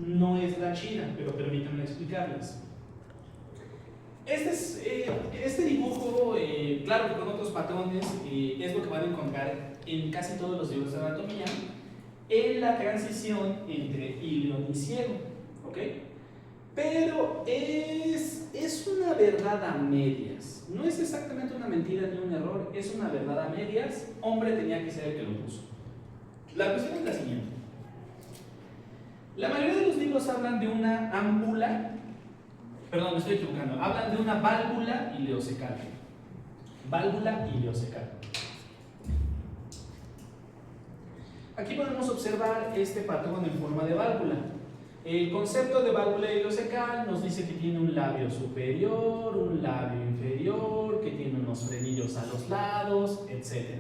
no es la chida, pero permítanme explicarles. Este dibujo, claro que con otros patrones, es lo que van a encontrar en casi todos los libros de anatomía, en la transición entre ilion y ciego, ¿ok? Pero es una verdad a medias, no es exactamente una mentira ni un error, es una verdad a medias. Hombre tenía que ser el que lo puso. La cuestión es la siguiente: la mayoría de los libros hablan de una ámpula, perdón, me estoy equivocando, hablan de una válvula ileocecal. Válvula ileocecal. Aquí podemos observar este patrón en forma de válvula. El concepto de válvula ileocecal nos dice que tiene un labio superior, un labio inferior, que tiene unos frenillos a los lados, etc.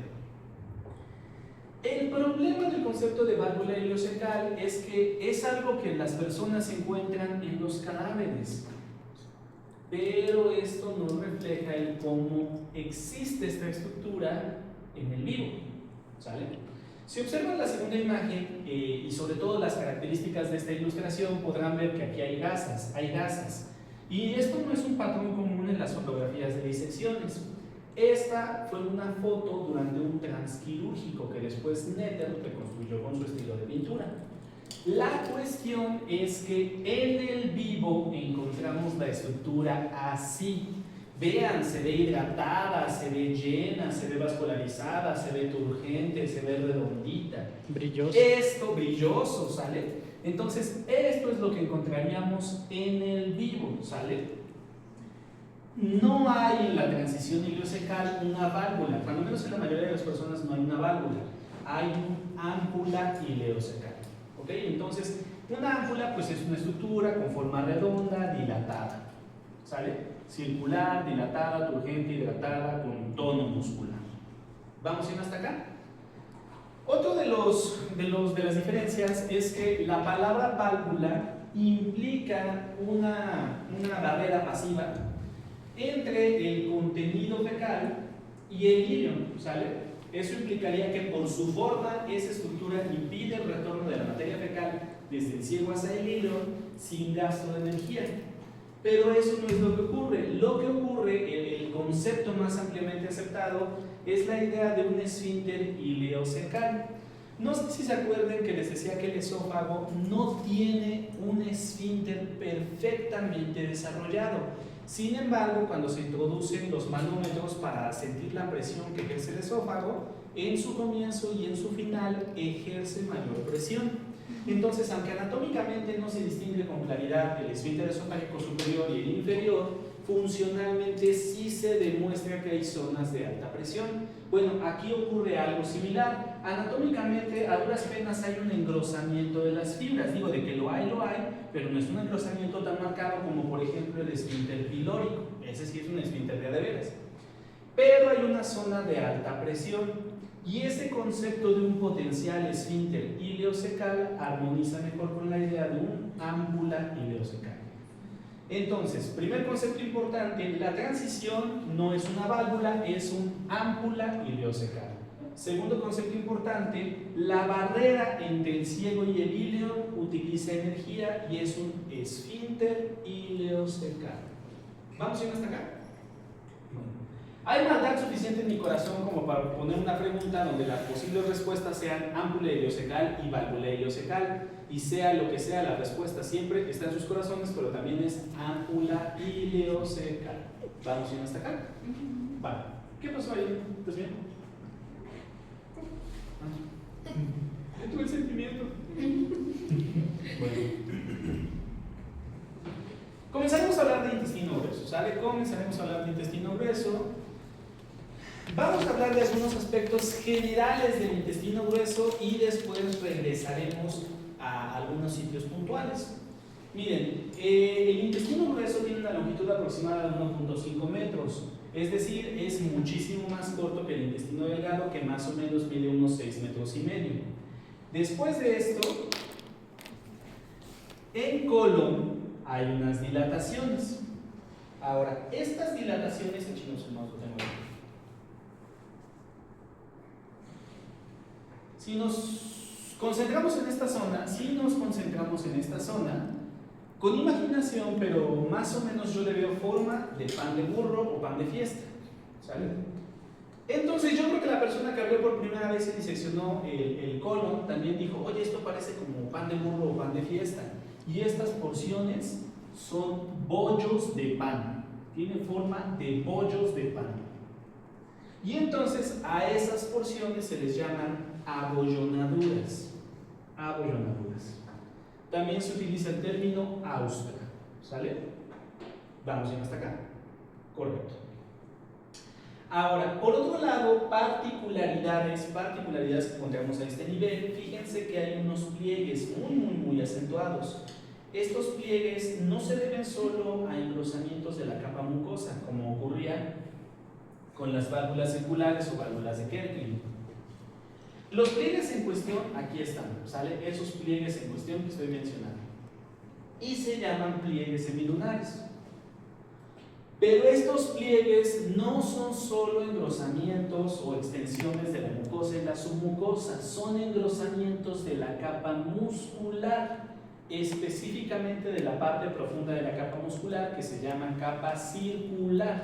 El problema del concepto de válvula ileocecal es que es algo que las personas encuentran en los cadáveres, pero esto no refleja el cómo existe esta estructura en el vivo, ¿sale? Si observan la segunda imagen y sobre todo las características de esta ilustración, podrán ver que aquí hay gasas. Y esto no es un patrón común en las fotografías de disecciones. Esta fue una foto durante un transquirúrgico que después Netter reconstruyó con su estilo de pintura. La cuestión es que en el vivo encontramos la estructura así. Vean, se ve hidratada, se ve llena, se ve vascularizada, se ve turgente, se ve redondita. Brilloso. Esto, brilloso, ¿sale? Entonces, esto es lo que encontraríamos en el vivo, ¿sale? No hay en la transición ileocecal una válvula, cuando menos en la mayoría de las personas no hay una válvula, hay una ámpula ileocecal, ¿ok? Entonces, una ámpula pues es una estructura con forma redonda, dilatada, ¿sale? Circular, dilatada, turgente, hidratada, con tono muscular. ¿Vamos bien hasta acá? Otro de las diferencias es que la palabra válvula implica una barrera pasiva entre el contenido fecal y el ilion, ¿sale? Eso implicaría que por su forma esa estructura impide el retorno de la materia fecal desde el ciego hacia el ilion sin gasto de energía. Pero eso no es lo que ocurre. Lo que ocurre, el concepto más ampliamente aceptado, es la idea de un esfínter ileocecal. No sé si se acuerdan que les decía que el esófago no tiene un esfínter perfectamente desarrollado. Sin embargo, cuando se introducen los manómetros para sentir la presión que ejerce el esófago, en su comienzo y en su final ejerce mayor presión. Entonces, aunque anatómicamente no se distingue con claridad el esfínter esofágico superior y el inferior, funcionalmente sí se demuestra que hay zonas de alta presión. Bueno, aquí ocurre algo similar. Anatómicamente, a duras penas hay un engrosamiento de las fibras. Digo, de que lo hay, pero no es un engrosamiento tan marcado como, por ejemplo, el esfínter pilórico. Ese sí es un esfínter de veras. Pero hay una zona de alta presión. Y ese concepto de un potencial esfínter ileocecal armoniza mejor con la idea de un ámpula ileocecal. Entonces, primer concepto importante, la transición no es una válvula, es un ámpula ileocecal. Segundo concepto importante, la barrera entre el ciego y el ilion utiliza energía y es un esfínter ileocecal. ¿Vamos bien hasta acá? Bueno. ¿Hay maldad suficiente en mi corazón como para poner una pregunta donde las posibles respuestas sean ámpula ileocecal y válvula ileocecal? Y sea lo que sea la respuesta, siempre está en sus corazones, pero también es ámpula ileocecal. ¿Vamos bien hasta acá? Vale. ¿Qué pasó ahí? ¿Estás bien? Yo tuve el sentimiento. Bueno. Comenzaremos a hablar de intestino grueso, ¿sale? Comenzaremos a hablar de intestino grueso. Vamos a hablar de algunos aspectos generales del intestino grueso y después regresaremos a algunos sitios puntuales. Miren, el intestino grueso tiene una longitud aproximada de 1.5 metros, es decir, es muchísimo más corto que el intestino delgado, que más o menos mide unos 6 metros y medio. Después de esto, en colon hay unas dilataciones. Ahora, estas dilataciones, echemos el mouse, lo tengo aquí. Si nos concentramos en esta zona, sí nos concentramos en esta zona, con imaginación, pero más o menos yo le veo forma de pan de burro o pan de fiesta, ¿sale? Entonces yo creo que la persona que abrió por primera vez y diseccionó el colon también dijo, oye, esto parece como pan de burro o pan de fiesta, y estas porciones son bollos de pan, tienen forma de bollos de pan. Y entonces a esas porciones se les llaman abollonaduras. Abollonaduras. También se utiliza el término austra. ¿Sale? Vamos bien hasta acá. Correcto. Ahora, por otro lado, particularidades que encontramos a este nivel. Fíjense que hay unos pliegues muy acentuados. Estos pliegues no se deben solo a engrosamientos de la capa mucosa, como ocurría con las válvulas circulares o válvulas de Kerkling. Los pliegues en cuestión, aquí están, ¿sale? Esos pliegues en cuestión que estoy mencionando. Y se llaman pliegues semilunares. Pero estos pliegues no son solo engrosamientos o extensiones de la mucosa y la submucosa, son engrosamientos de la capa muscular, específicamente de la parte profunda de la capa muscular, que se llama capa circular,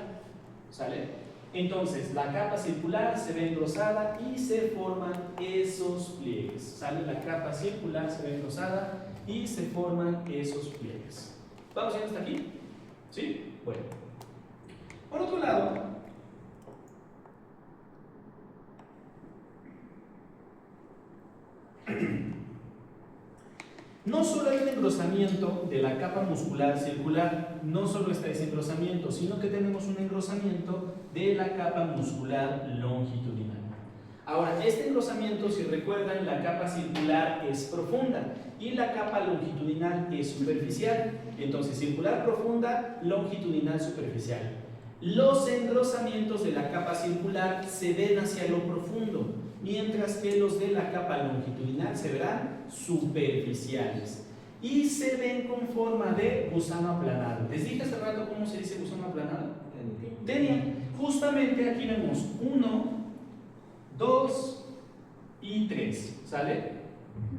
¿sale? Entonces, la capa circular se ve engrosada y se forman esos pliegues. ¿Sale? La capa circular se ve engrosada y se forman esos pliegues. ¿Vamos bien hasta aquí? ¿Sí? Bueno. Por otro lado, no solo hay un engrosamiento de la capa muscular circular, no solo está ese engrosamiento, sino que tenemos un engrosamiento de la capa muscular longitudinal. Ahora, este engrosamiento, si recuerdan, la capa circular es profunda y la capa longitudinal es superficial. Entonces, circular profunda, longitudinal superficial. Los engrosamientos de la capa circular se ven hacia lo profundo, mientras que los de la capa longitudinal se verán superficiales y se ven con forma de gusano aplanado. ¿Les dije hace rato cómo se dice gusano aplanado? Tenia. Justamente aquí vemos 1, 2 y 3, ¿sale?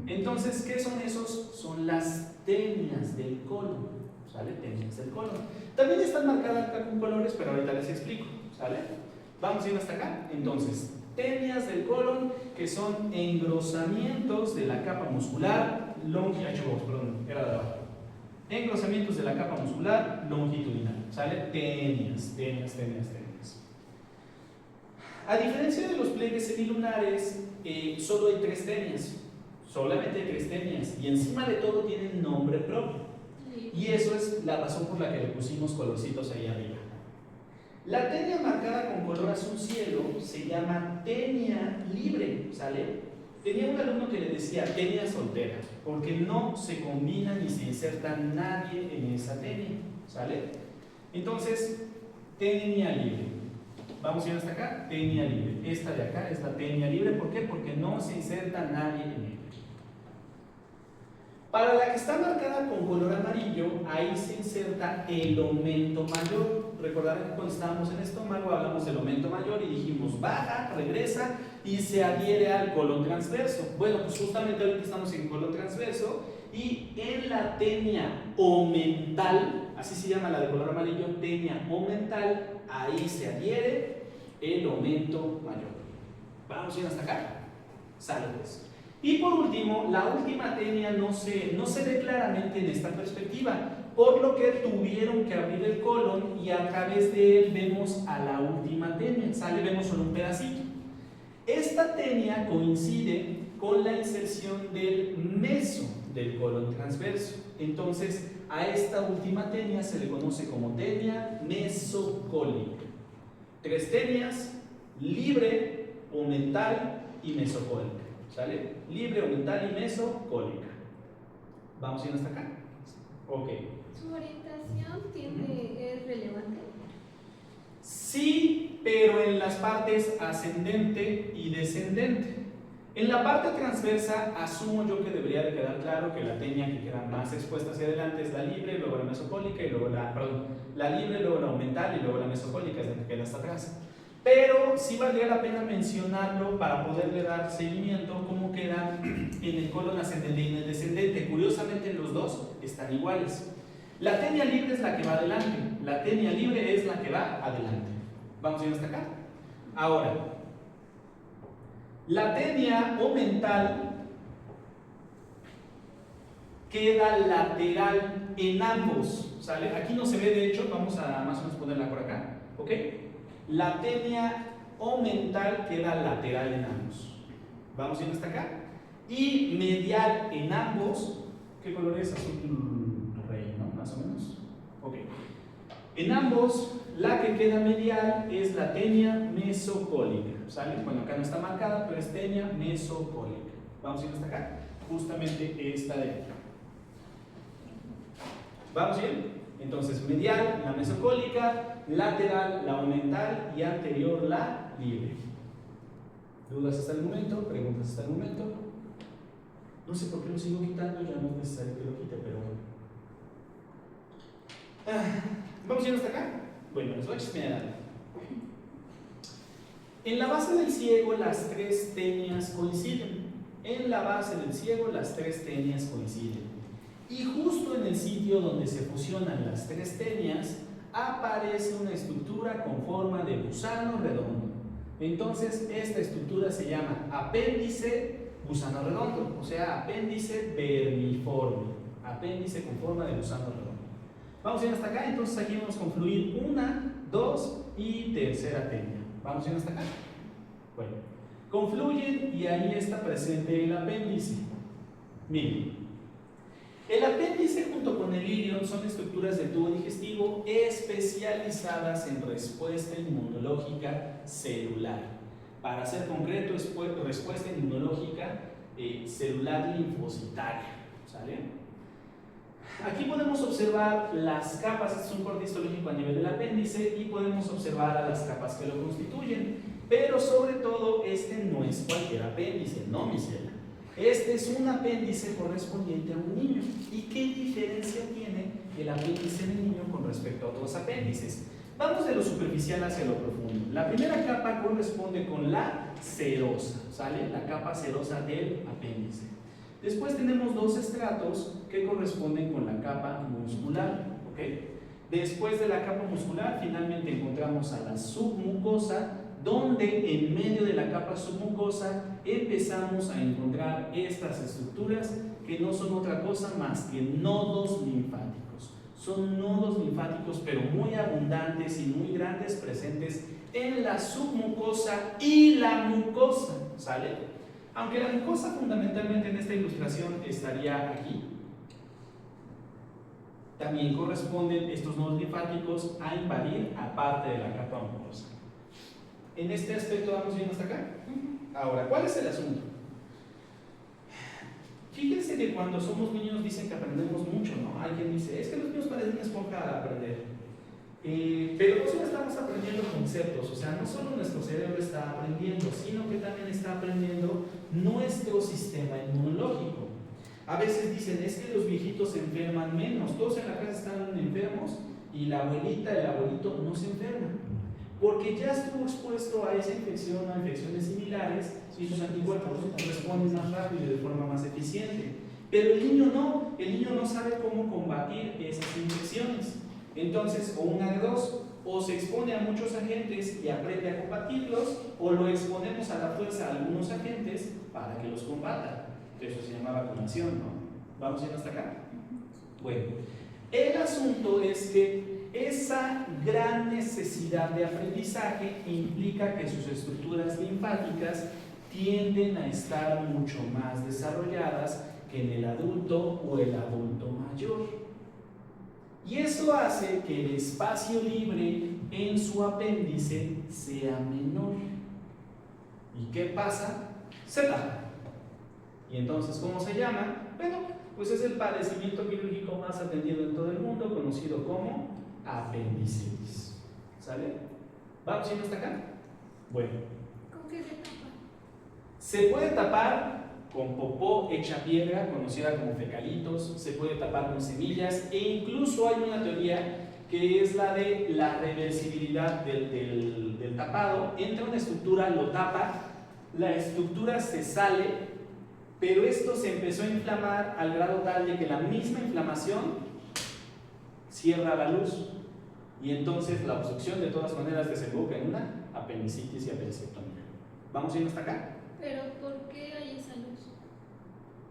Entonces, ¿qué son esos? Son las tenias del colon, ¿sale? Tenias del colon. También están marcadas acá con colores, pero ahorita les explico, ¿sale? Vamos bien hasta acá. Entonces, tenias del colon, que son engrosamientos de la capa muscular engrosamientos de la capa muscular longitudinal, ¿sale? Tenias. A diferencia de los pliegues semilunares, solo hay 3 tenias, solamente hay 3 tenias, y encima de todo tienen nombre propio. Y eso es la razón por la que le pusimos colorcitos ahí arriba. La tenia marcada con color azul cielo se llama tenia libre, ¿sale? Tenía un alumno que le decía tenia soltera, porque no se combina ni se inserta nadie en esa tenia, ¿sale? Entonces, tenia libre. Vamos a ir hasta acá, tenia libre. Esta de acá es la tenia libre, ¿por qué? Porque no se inserta nadie en ella. Para la que está marcada con color amarillo, ahí se inserta el aumento mayor. Recordarán que cuando estábamos en estómago hablamos del aumento mayor y dijimos baja, regresa y se adhiere al colon transverso. Bueno, pues justamente ahorita estamos en colon transverso y en la tenia omental, así se llama la de color amarillo, tenia omental, ahí se adhiere el aumento mayor. Vamos bien hasta acá. Sale pues. Y por último, la última tenia no se ve claramente en esta perspectiva, por lo que tuvieron que abrir el colon y a través de él vemos a la última tenia, ¿sale? Vemos solo un pedacito. Esta tenia coincide con la inserción del meso del colon transverso. Entonces, a esta última tenia se le conoce como tenia mesocólica. 3 tenias, libre, omental y mesocólica. ¿Sale? Libre, omental y mesocólica. ¿Vamos bien hasta acá? Ok. ¿Su orientación es relevante? Sí, pero en las partes ascendente y descendente. En la parte transversa, asumo yo que debería de quedar claro que la tenia que queda más expuesta hacia adelante es la libre, luego la mesocólica, y luego la libre, luego la omental y luego la mesocólica es la que queda hasta atrás. Pero sí valdría la pena mencionarlo para poderle dar seguimiento, cómo quedan en el colon ascendente y en el descendente. Curiosamente los dos están iguales. La tenia libre es la que va adelante, la tenia libre es la que va adelante. ¿Vamos a ir hasta acá? Ahora, la tenia omental queda lateral en ambos, ¿sale? Aquí no se ve, de hecho, vamos a más o menos ponerla por acá, ¿ok? La tenia omental queda lateral en ambos. Vamos a ir hasta acá. Y medial en ambos, ¿qué color es? Azul rey, ¿no? Más o menos. Ok. En ambos, la que queda medial es la tenia mesocólica, ¿sale? Bueno, acá no está marcada, pero es tenia mesocólica. Vamos a ir hasta acá. Justamente esta de aquí. ¿Vamos bien? Entonces, medial, la mesocólica, lateral, la omental y anterior, la libre. ¿Dudas hasta el momento? ¿Preguntas hasta el momento? No sé por qué lo sigo quitando, ya no es necesario que lo quite, pero bueno. ¿Vamos a ir hasta acá? Bueno, les voy a chismear. En la base del ciego las tres tenias coinciden. En la base del ciego las tres tenias coinciden. Y justo en el sitio donde se fusionan las tres tenias aparece una estructura con forma de gusano redondo. Entonces esta estructura se llama apéndice gusano redondo, o sea, apéndice vermiforme, apéndice con forma de gusano redondo. Vamos a ir hasta acá, entonces aquí vamos a confluir una, dos y tercera tenia. Vamos a ir hasta acá. Bueno, confluyen y ahí está presente el apéndice. Miren. El apéndice junto con el ilion son estructuras del tubo digestivo especializadas en respuesta inmunológica celular. Para ser concreto, es respuesta inmunológica celular linfocitaria. ¿Sale? Aquí podemos observar las capas, este es un corte histológico a nivel del apéndice y podemos observar a las capas que lo constituyen. Pero sobre todo, este no es cualquier apéndice, no mi cielo. Este es un apéndice correspondiente a un niño. ¿Y qué diferencia tiene el apéndice del niño con respecto a otros apéndices? Vamos de lo superficial hacia lo profundo. La primera capa corresponde con la serosa, ¿sale? La capa serosa del apéndice. Después tenemos dos estratos que corresponden con la capa muscular, ¿ok? Después de la capa muscular, finalmente encontramos a la submucosa, donde en medio de la capa submucosa empezamos a encontrar estas estructuras que no son otra cosa más que nodos linfáticos. Son nodos linfáticos pero muy abundantes y muy grandes, presentes en la submucosa y la mucosa, ¿sale? Aunque la mucosa fundamentalmente en esta ilustración estaría aquí, también corresponden estos nodos linfáticos a invadir aparte de la capa mucosa. En este aspecto vamos bien hasta acá. Ahora, ¿cuál es el asunto? Fíjense que cuando somos niños dicen que aprendemos mucho, ¿no? Alguien dice, es que los niños parecen una esponja al aprender. Pero no solo estamos aprendiendo conceptos, o sea, no solo nuestro cerebro está aprendiendo, sino que también está aprendiendo nuestro sistema inmunológico. A veces dicen, es que los viejitos se enferman menos, todos en la casa están enfermos y la abuelita, el abuelito no se enferman, porque ya estuvo expuesto a esa infección o a infecciones similares y sus anticuerpos responden más rápido y de forma más eficiente. Pero el niño no sabe cómo combatir esas infecciones. Entonces, o una de dos, o se expone a muchos agentes y aprende a combatirlos, o lo exponemos a la fuerza a algunos agentes para que los combata. Eso se llama vacunación, ¿no? ¿Vamos a ir hasta acá? Bueno, el asunto es que esa gran necesidad de aprendizaje implica que sus estructuras linfáticas tienden a estar mucho más desarrolladas que en el adulto o el adulto mayor. Y eso hace que el espacio libre en su apéndice sea menor. ¿Y qué pasa? Se tapa. ¿Y entonces cómo se llama? Bueno, pues es el padecimiento quirúrgico más atendido en todo el mundo, conocido como apendicitis. ¿Sale? ¿Vamos yendo hasta acá? Bueno. ¿Con qué se tapa? Se puede tapar con popó hecha piedra, conocida como fecalitos, se puede tapar con semillas, e incluso hay una teoría que es la de la reversibilidad del tapado. Entra una estructura, lo tapa, la estructura se sale, pero esto se empezó a inflamar al grado tal de que la misma inflamación cierra la luz, y entonces la obstrucción de todas maneras desemboca en una apendicitis y apendicectomía. ¿Vamos bien hasta acá? Pero ¿por qué hay esa luz?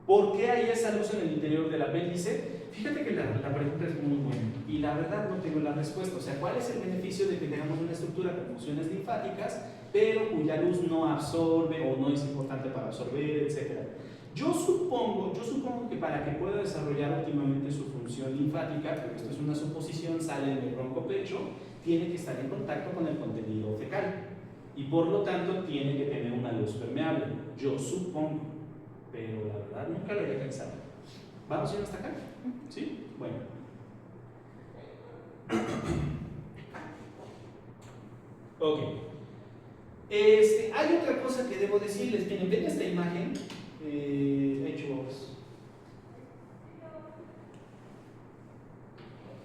¿Por qué hay esa luz en el interior del apéndice? Fíjate que la pregunta es muy buena y la verdad no tengo la respuesta. O sea, ¿cuál es el beneficio de que tengamos una estructura con funciones linfáticas, pero cuya luz no absorbe o no es importante para absorber, etcétera? Yo supongo que para que pueda desarrollar óptimamente su función linfática, porque esto es una suposición, sale del broncopecho, tiene que estar en contacto con el contenido fecal y por lo tanto tiene que tener una luz permeable. Yo supongo, pero la verdad nunca lo había pensado. ¿Vamos bien hasta acá? ¿Sí? Bueno. Ok. Hay otra cosa que debo decirles. Miren, ven esta imagen.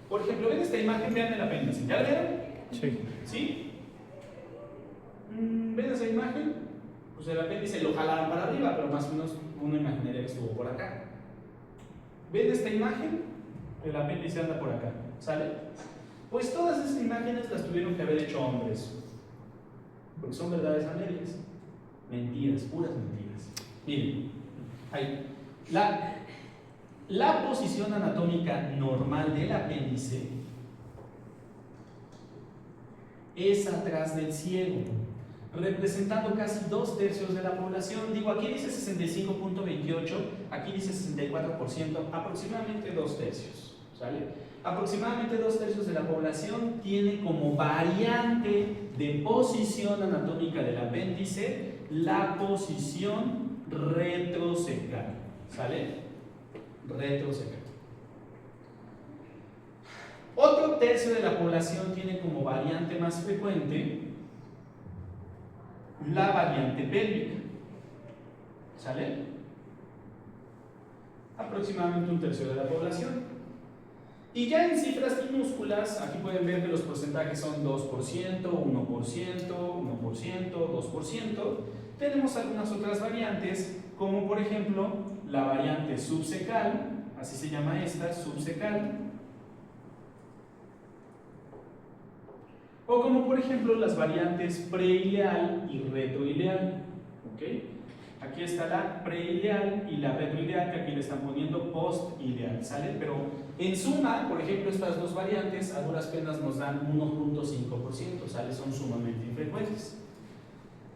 Por ejemplo, ven esta imagen, vean el apéndice. ¿Ya la vieron? Sí. ¿Sí? ¿Ven esa imagen? Pues el apéndice lo jalaron para arriba, pero más o menos uno imaginaría que estuvo por acá. ¿Ven esta imagen? El apéndice anda por acá. ¿Sale? Pues todas esas imágenes las tuvieron que haber hecho hombres. Porque son verdades a medias. Mentiras, puras mentiras. Miren, ahí. La posición anatómica normal del apéndice es atrás del ciego, representando casi 2/3 de la población. Digo, aquí dice 65.28, aquí dice 64%, aproximadamente 2/3. ¿Sale? Aproximadamente 2/3 de la población tiene como variante de posición anatómica del apéndice la posición retrocecal. ¿Sale? Retrocecal. Otro tercio de la población tiene como variante más frecuente la variante pélvica. ¿Sale? Aproximadamente 1/3 de la población. Y ya en cifras minúsculas, aquí pueden ver que los porcentajes son 2%, 1%, 1%, 2%. Tenemos algunas otras variantes, como por ejemplo la variante subcecal, así se llama esta, subcecal. O como por ejemplo las variantes preileal y retroileal. ¿Okay? Aquí está la preileal y la retroileal, que aquí le están poniendo postileal, ¿sale? Pero en suma, por ejemplo, estas dos variantes a duras penas nos dan 1.5%, ¿sale? Son sumamente infrecuentes.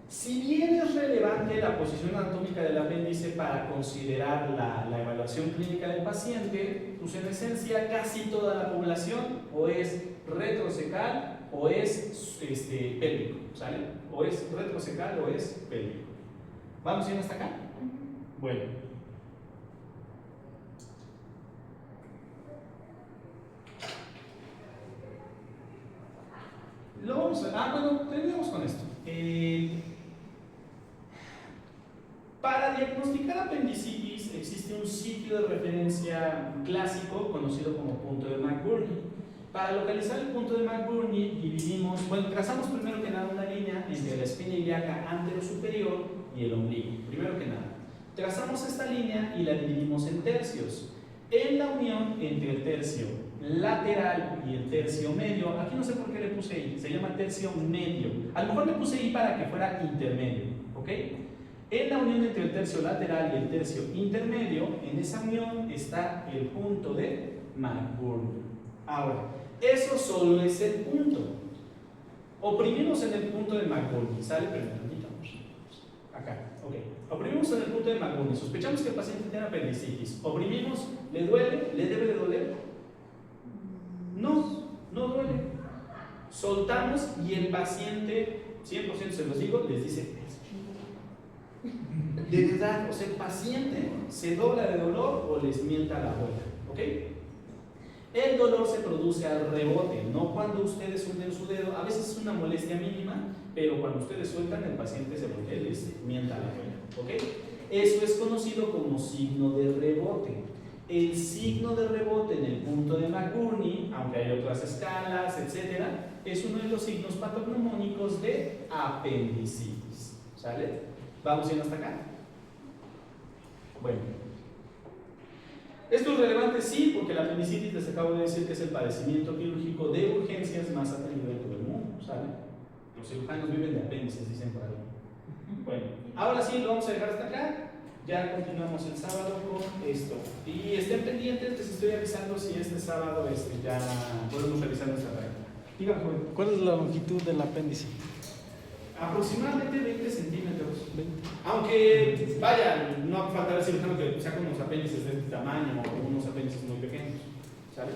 Si bien es relevante la posición anatómica del apéndice para considerar la evaluación clínica del paciente, pues en esencia casi toda la población o es retrocecal o es pélvico, ¿sale? O es retrocecal o es pélvico. ¿Vamos bien hasta acá? Bueno. Lo vamos a... bueno, terminamos con esto. Para diagnosticar apendicitis existe un sitio de referencia clásico conocido como punto de McBurney. Para localizar el punto de McBurney dividimos, bueno, trazamos primero que nada una línea entre la espina ilíaca anterosuperior y el ombligo. Primero que nada, trazamos esta línea y la dividimos en tercios. En la unión entre el tercio lateral y el tercio medio, aquí no sé por qué le puse I, se llama tercio medio. A lo mejor le puse I para que fuera intermedio, ¿ok? En la unión entre el tercio lateral y el tercio intermedio, en esa unión está el punto de McBurney. Ahora, eso solo es el punto. Oprimimos en el punto de McBurney, ¿sale? Acá, ok. Oprimimos en el punto de McBurney. Sospechamos que el paciente tiene apendicitis. Oprimimos, ¿le duele? ¿Le debe de doler? No, no duele. Soltamos y el paciente, 100% se los digo, les dice, de verdad, o sea, el paciente se dobla de dolor o les mienta la abuela, ¿ok? El dolor se produce al rebote, no cuando ustedes suelten su dedo. A veces es una molestia mínima, pero cuando ustedes sueltan, el paciente se voltea y les mienta la abuela, ¿ok? Eso es conocido como signo de rebote. El signo de rebote en el punto de McBurney aunque hay otras escalas, etc., es uno de los signos patognomónicos de apendicitis. ¿Sale? ¿Vamos bien hasta acá? Bueno. Esto es relevante, sí, porque la apendicitis les acabo de decir que es el padecimiento quirúrgico de urgencias más atendido en todo el mundo. ¿Sale? Los cirujanos viven de apéndices, dicen por ahí. Bueno, ahora sí, lo vamos a dejar hasta acá. Ya continuamos el sábado con esto. Y estén pendientes, les estoy avisando si este sábado ya podemos revisar nuestra práctica. Dígame, joven. ¿Cuál es la longitud del apéndice? Aproximadamente 20 centímetros. 20. Aunque, vaya, no faltará el cirujano que saca unos apéndices de este tamaño o unos apéndices muy pequeños. ¿Sale?